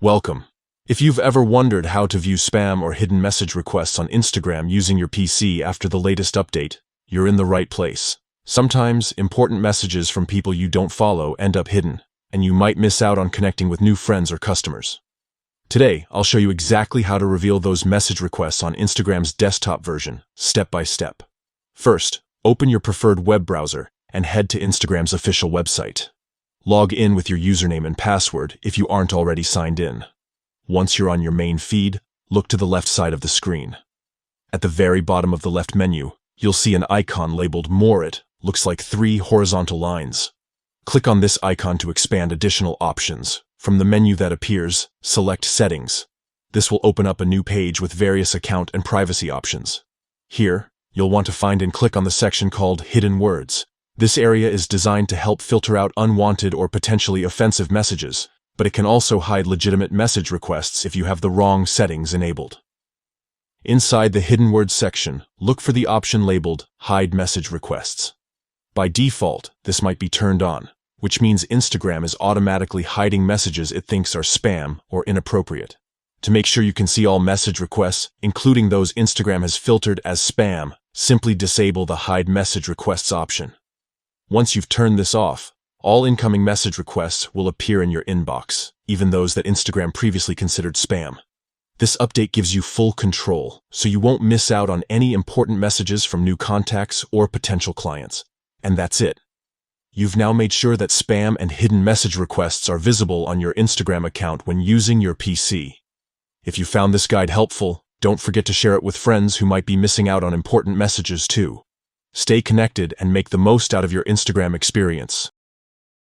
Welcome. If you've ever wondered how to view spam or hidden message requests on Instagram using your PC after the latest update, you're in the right place. Sometimes, important messages from people you don't follow end up hidden, and you might miss out on connecting with new friends or customers. Today, I'll show you exactly how to reveal those message requests on Instagram's desktop version, step by step. First, open your preferred web browser and head to Instagram's official website. Log in with your username and password if you aren't already signed in. Once you're on your main feed, look to the left side of the screen. At the very bottom of the left menu, you'll see an icon labeled More. It looks like 3 horizontal lines. Click on this icon to expand additional options. From the menu that appears, select Settings. This will open up a new page with various account and privacy options. Here, you'll want to find and click on the section called Hidden Words. This area is designed to help filter out unwanted or potentially offensive messages, but it can also hide legitimate message requests if you have the wrong settings enabled. Inside the Hidden Words section, look for the option labeled Hide Message Requests. By default, this might be turned on, which means Instagram is automatically hiding messages it thinks are spam or inappropriate. To make sure you can see all message requests, including those Instagram has filtered as spam, simply disable the Hide Message Requests option. Once you've turned this off, all incoming message requests will appear in your inbox, even those that Instagram previously considered spam. This update gives you full control, so you won't miss out on any important messages from new contacts or potential clients. And that's it. You've now made sure that spam and hidden message requests are visible on your Instagram account when using your PC. If you found this guide helpful, don't forget to share it with friends who might be missing out on important messages too. Stay connected and make the most out of your Instagram experience.